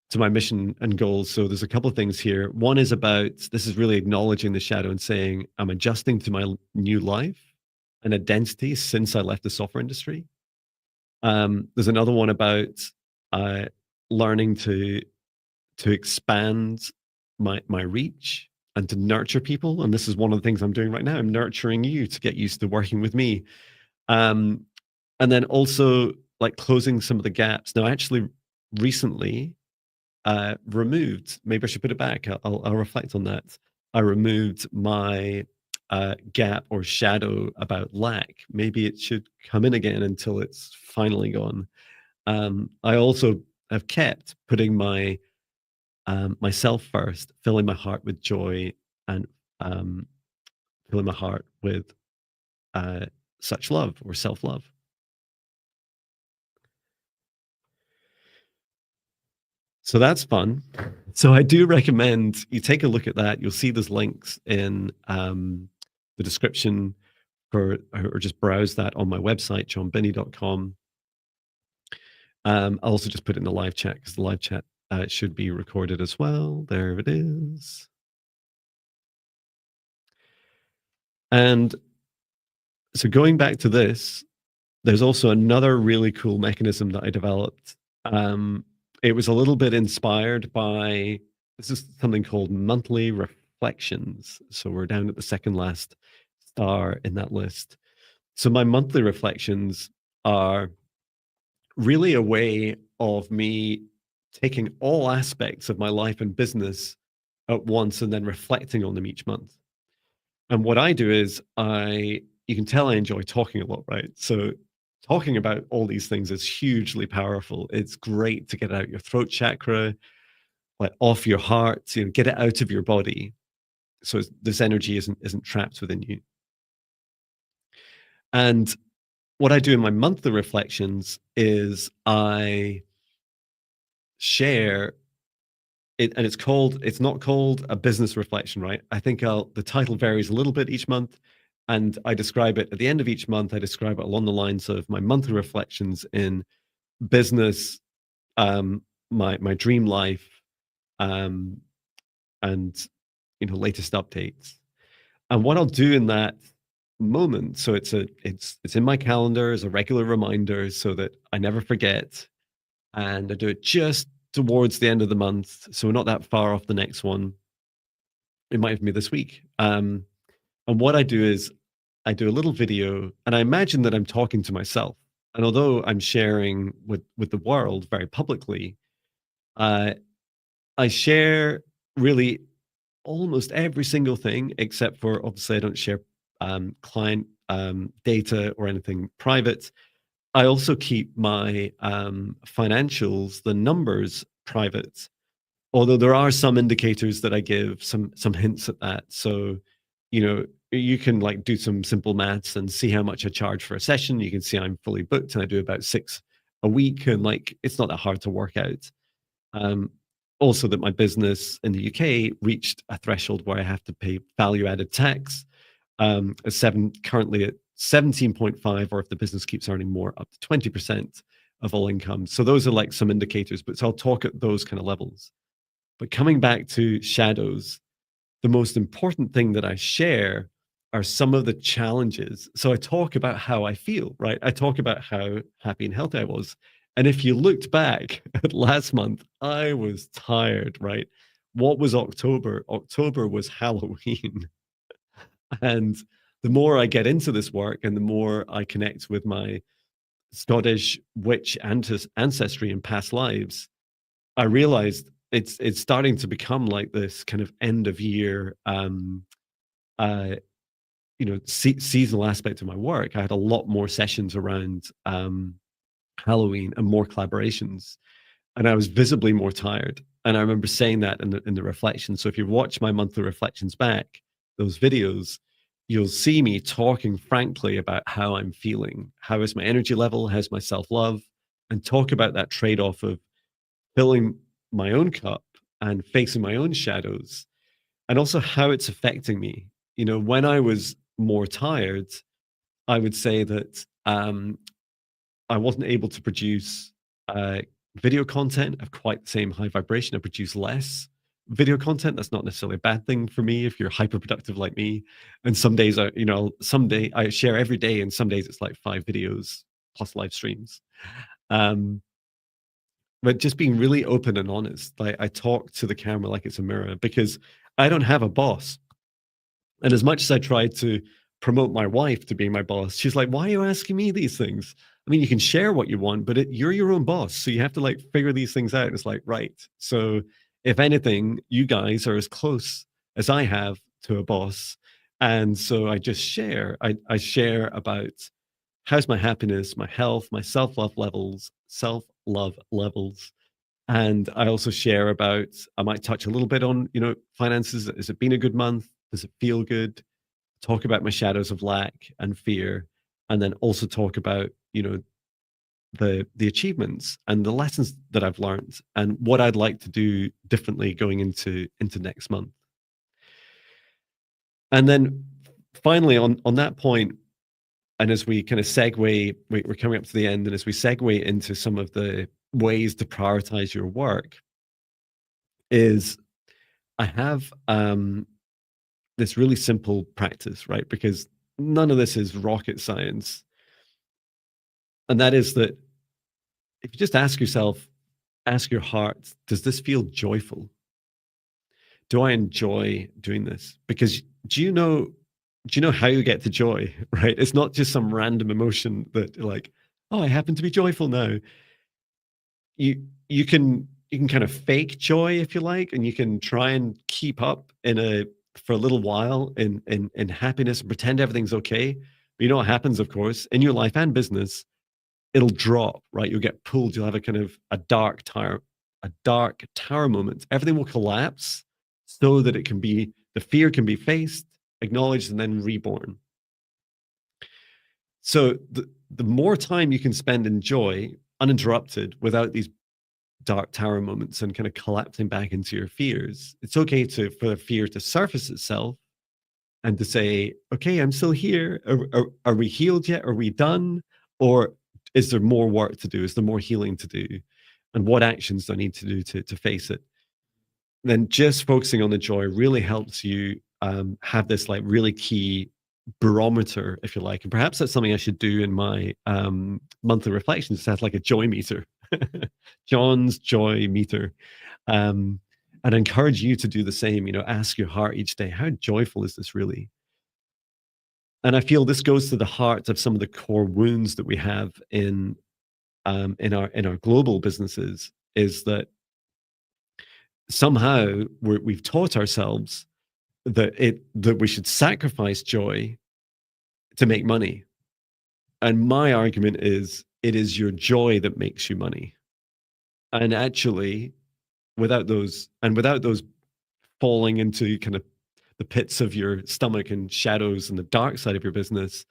A: to my mission and goals. So there's a couple of things here. One is about, this is really acknowledging the shadow and saying, I'm adjusting to my new life and identity since I left the software industry. There's another one about learning to expand my reach and to nurture people. And this is one of the things I'm doing right now. I'm nurturing you to get used to working with me. And then also like closing some of the gaps. Now, actually, recently, removed, maybe I should put it back. I'll reflect on that. I removed my gap or shadow about lack. Maybe it should come in again until it's finally gone. I also have kept putting myself first, filling my heart with joy and filling my heart with such love or self-love. So that's fun. So I do recommend you take a look at that. You'll see there's links in the description or just browse that on my website, jonbinnie.com. I'll also just put it in the live chat because the live chat should be recorded as well. There it is. And so going back to this, there's also another really cool mechanism that I developed. It was a little bit inspired by, this is something called monthly reflections. So we're down at the second last star in that list. So my monthly reflections are really a way of me taking all aspects of my life and business at once and then reflecting on them each month. And what I do is you can tell I enjoy talking a lot, right? So talking about all these things is hugely powerful. It's great to get out your throat chakra, like off your heart, get it out of your body. So this energy isn't trapped within you. And what I do in my monthly reflections is I share it, and it's not called a business reflection, right? I think the title varies a little bit each month, and I describe it at the end of each month. I describe it along the lines of my monthly reflections in business, my dream life, um, and latest updates. And what I'll do in that moment, so it's in my calendar as a regular reminder so that I never forget, and I do it just towards the end of the month, so we're not that far off the next one. It might even be this week. And what I do is I do a little video, and I imagine that I'm talking to myself. And although I'm sharing with the world very publicly, uh, I share really almost every single thing, except for obviously I don't share client data or anything private. I also keep my financials, the numbers, private. Although there are some indicators that I give, some hints at that. So, you can like do some simple maths and see how much I charge for a session. You can see I'm fully booked and I do about 6 a week, and like it's not that hard to work out. Um, Also, that my business in the UK reached a threshold where I have to pay value added tax, currently at 17.5, or if the business keeps earning more, up to 20% of all income. So those are like some indicators, but so I'll talk at those kind of levels. But coming back to shadows, the most important thing that I share are some of the challenges. So I talk about how I feel, right? I talk about how happy and healthy I was. And if you looked back at last month, I was tired, right? What was October? October was Halloween. And the more I get into this work and the more I connect with my Scottish witch ancestry and past lives, I realized it's starting to become like this kind of end of year uh seasonal aspect of my work. I had a lot more sessions around Halloween and more collaborations, and I was visibly more tired. And I remember saying that in the reflections. So if you watch my monthly reflections back, those videos, you'll see me talking frankly about how I'm feeling, how is my energy level, how's my self love, and talk about that trade off of filling my own cup and facing my own shadows, and also how it's affecting me. When I was more tired, I would say that I wasn't able to produce uh, video content of quite the same high vibration. I produce less video content. That's not necessarily a bad thing for me if you're hyper productive like me. And some days some day I share every day, and some days it's like 5 videos plus live streams. Um, but just being really open and honest, like I talk to the camera like it's a mirror, because I don't have a boss. And as much as I tried to promote my wife to being my boss, she's like, "Why are you asking me these things? I mean, you can share what you want, but you're your own boss, so you have to like figure these things out." It's like, right. So, if anything, you guys are as close as I have to a boss, and so I just share. I share about how's my happiness, my health, my self love levels, and I also share about, I might touch a little bit on, finances. Has it been a good month? Does it feel good? Talk about my shadows of lack and fear, and then also talk about, the achievements and the lessons that I've learned and what I'd like to do differently going into next month. And then finally on that point, and as we kind of segue, we're coming up to the end, and as we segue into some of the ways to prioritize your work, is I have this really simple practice, right? Because none of this is rocket science. And that is that if you just ask yourself, ask your heart, does this feel joyful? Do I enjoy doing this? Because do you know how you get to joy, right? It's not just some random emotion that like, oh, I happen to be joyful now. You can kind of fake joy if you like, and you can try and keep up for a little while in happiness and pretend everything's okay. But you know what happens, of course, in your life and business, it'll drop, right? You'll get pulled. You'll have a dark tower moment. Everything will collapse so that the fear can be faced, acknowledged, and then reborn. So the more time you can spend in joy, uninterrupted, without these dark tower moments and kind of collapsing back into your fears, it's okay for the fear to surface itself and to say, okay, I'm still here. Are we healed yet? Are we done? Or is there more work to do? Is there more healing to do? And what actions do I need to do to face it? then just focusing on the joy really helps you have this like really key barometer, if you like. And perhaps that's something I should do in my monthly reflections. It has like a joy meter, John's joy meter. Um, and I encourage you to do the same. Ask your heart each day, how joyful is this really? And I feel this goes to the heart of some of the core wounds that we have in our global businesses, is that somehow we've taught ourselves that we should sacrifice joy to make money. And my argument is it is your joy that makes you money. And actually, without those falling into kind of the pits of your stomach and shadows and the dark side of your business,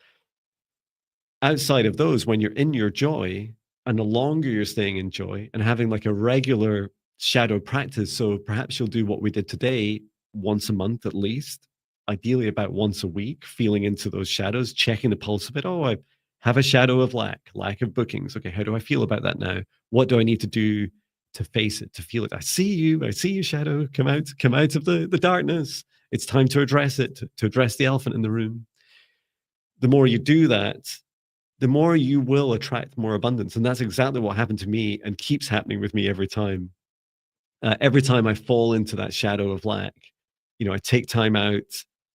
A: outside of those, when you're in your joy, and the longer you're staying in joy and having like a regular shadow practice, so perhaps you'll do what we did today once a month at least, ideally about once a week, feeling into those shadows, checking the pulse of it. Oh, I have a shadow of lack of bookings. Okay, how do I feel about that now? What do I need to do to face it, to feel it? I see you, shadow. Come out of the darkness. It's time to address it, to address the elephant in the room. The more you do that, the more you will attract more abundance. And that's exactly what happened to me and keeps happening with me every time. Every time I fall into that shadow of lack, I take time out,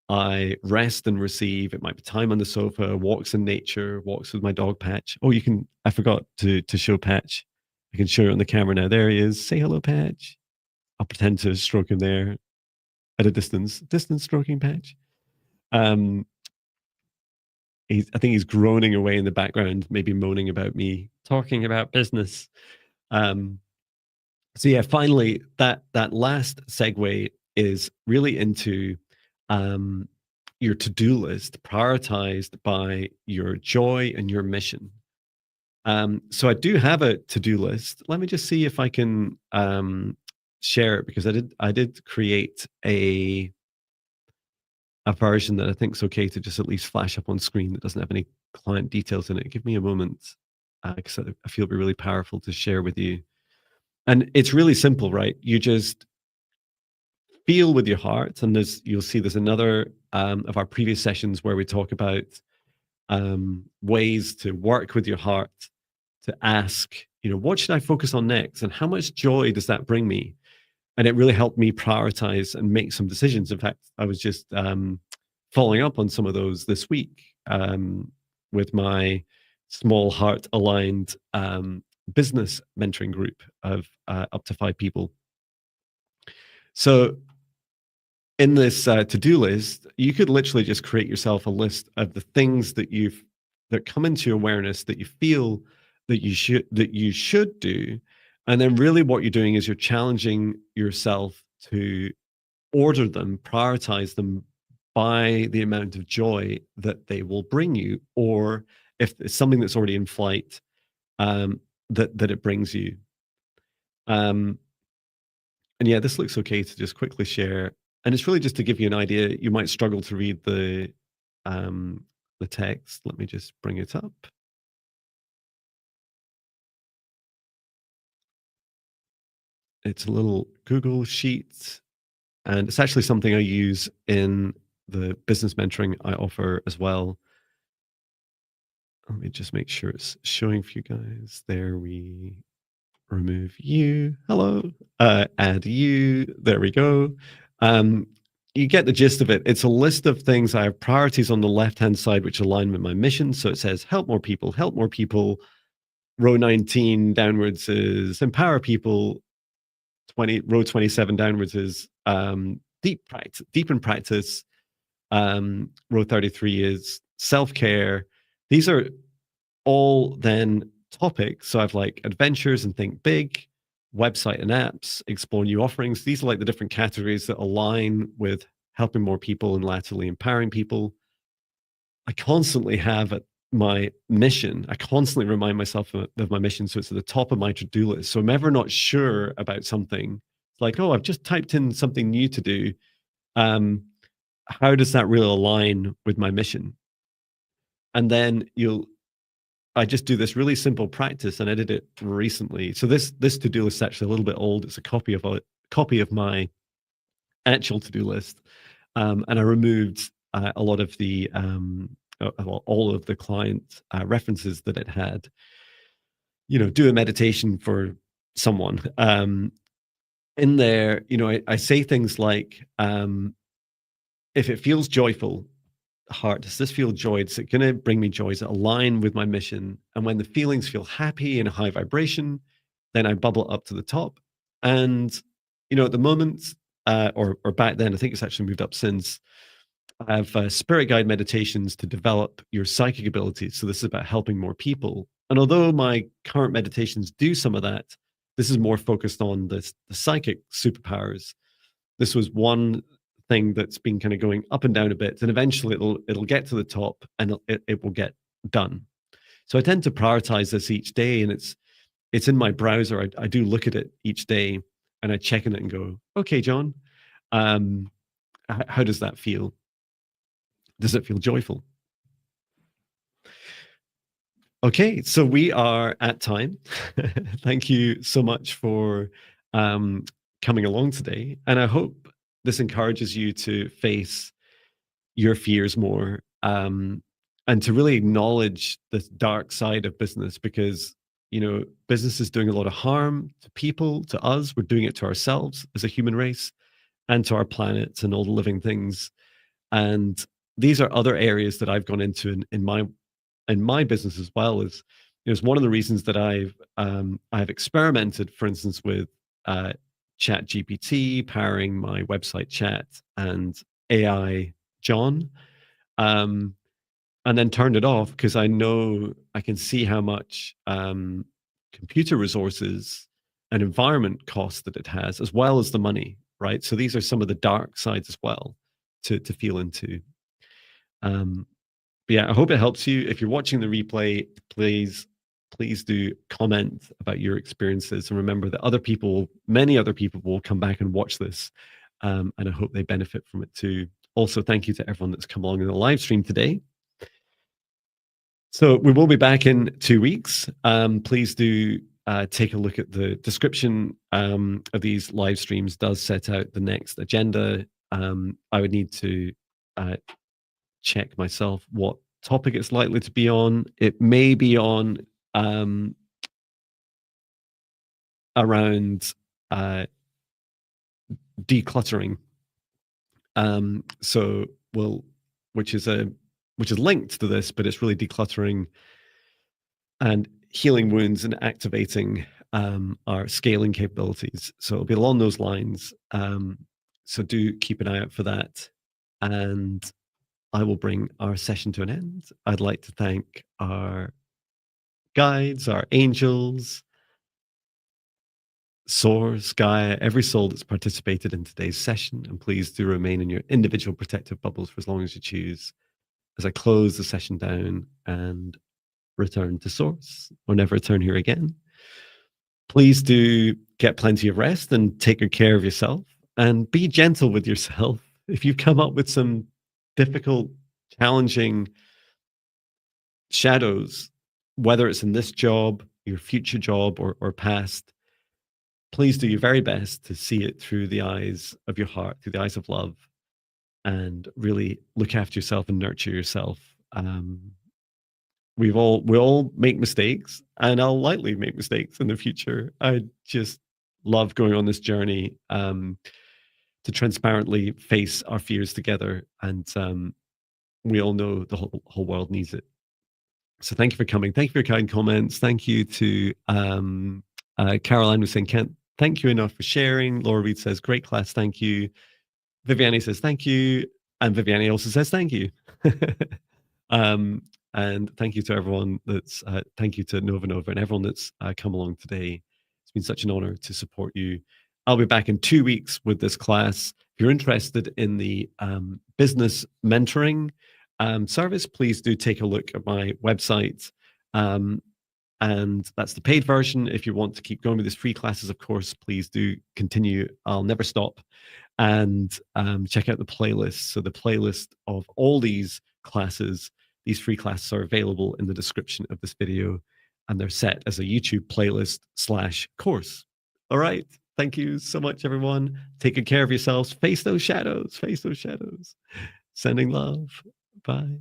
A: I rest and receive. It might be time on the sofa, walks in nature, walks with my dog Patch. Oh, I forgot to show Patch. I can show it on the camera now. There he is. Say hello, Patch. I'll pretend to stroke him there at a distance stroking Patch. Um, I think he's groaning away in the background, maybe moaning about me talking about business. Um, so yeah, finally, that last segue is really into um, your to-do list, prioritized by your joy and your mission. So I do have a to-do list. Let me just see if I can share it, because I did create a version that I think is okay to just at least flash up on screen that doesn't have any client details in it. Give me a moment, because I feel it'd be really powerful to share with you. And it's really simple, right? You just feel with your heart, and you'll see there's another of our previous sessions where we talk about ways to work with your heart, to ask, what should I focus on next, and how much joy does that bring me? And it really helped me prioritize and make some decisions. In fact, I was just following up on some of those this week with my small heart aligned business mentoring group of up to 5 people. So in this to-do list, you could literally just create yourself a list of the things that come into your awareness that you feel that you should do. And then really what you're doing is you're challenging yourself to order them, prioritize them by the amount of joy that they will bring you, or if it's something that's already in flight, that it brings you. Um, and yeah, this looks okay to just quickly share. And it's really just to give you an idea. You might struggle to read the text. Let me just bring it up. It's a little Google Sheet, and it's actually something I use in the business mentoring I offer as well. Let me just make sure it's showing for you guys. There, we remove you. Hello. Add you. There we go. Um, you get the gist of it. It's a list of things. I have priorities on the left-hand side, which align with my mission. So it says help more people, help more people. Row 19 downwards is empower people. Row 27 downwards is deepen practice. Row 33 is self-care. These are all then topics. So I've like adventures and think big, website and apps, explore new offerings. These are like the different categories that align with helping more people and laterally empowering people. I constantly have my mission. I constantly remind myself of my mission. So it's at the top of my to-do list. So I'm ever not sure about something. It's like, oh, I've just typed in something new to do. How does that really align with my mission? And then I just do this really simple practice, and I did it recently. So this to-do list is actually a little bit old. It's a copy of my actual to-do list. And I removed a lot of the well, all of the client references that it had. Do a meditation for someone. In there, I say things like, if it feels joyful, heart, does this feel joy? Is it going to bring me joy? Is it align with my mission? And when the feelings feel happy and a high vibration, then I bubble up to the top. And at the moment, or back then, I think it's actually moved up since. I have spirit guide meditations to develop your psychic abilities. So this is about helping more people. And although my current meditations do some of that, this is more focused on the psychic superpowers. This was one thing that's been kind of going up and down a bit, and eventually it'll get to the top and it will get done. So I tend to prioritize this each day, and it's in my browser. I do look at it each day, and I check on it and go, okay, John, how does that feel? Does it feel joyful? Okay, so we are at time. Thank you so much for coming along today. And I hope this encourages you to face your fears more, and to really acknowledge the dark side of business, because, business is doing a lot of harm to people, to us. We're doing it to ourselves as a human race and to our planet and all the living things. And these are other areas that I've gone into in my business as well. Is one of the reasons that I've experimented, for instance, with chat GPT powering my website chat and AI John, and then turned it off because I know I can see how much computer resources and environment cost that it has, as well as the money, right? So these are some of the dark sides as well to feel into. But yeah, I hope it helps you. If you're watching the replay, please do comment about your experiences, and remember that many other people will come back and watch this, and I hope they benefit from it too. Also, thank you to everyone that's come along in the live stream today. So we will be back in 2 weeks. Please do take a look at the description of these live streams. Does set out the next agenda. I would need to check myself what topic it's likely to be on. It may be on around decluttering. So which is linked to this, but it's really decluttering and healing wounds and activating our scaling capabilities. So it'll be along those lines. So do keep an eye out for that. And I will bring our session to an end. I'd like to thank our guides, our angels, Source, Gaia, every soul that's participated in today's session. And please do remain in your individual protective bubbles for as long as you choose, as I close the session down and return to Source, or never return here again. Please do get plenty of rest and take good care of yourself, and be gentle with yourself. If you've come up with some difficult, challenging shadows, whether it's in this job, your future job, or past, please do your very best to see it through the eyes of your heart, through the eyes of love, and really look after yourself and nurture yourself. We all make mistakes, and I'll likely make mistakes in the future. I just love going on this journey to transparently face our fears together, and we all know the whole world needs it. So thank you for coming. Thank you for your kind comments. Thank you to Caroline who's saying, can't thank you enough for sharing. Laura Reed says, great class, thank you. Viviane says, thank you. And Viviane also says, thank you. And thank you to everyone thank you to Nova and everyone that's come along today. It's been such an honor to support you. I'll be back in 2 weeks with this class. If you're interested in the business mentoring service, please do take a look at my website. And that's the paid version. If you want to keep going with these free classes, of course, please do continue. I'll never stop. And check out the playlist. So the playlist of all these classes, these free classes, are available in the description of this video, and they're set as a YouTube playlist /course. All right. Thank you so much, everyone. Take good care of yourselves. Face those shadows. Face those shadows. Sending love. Bye.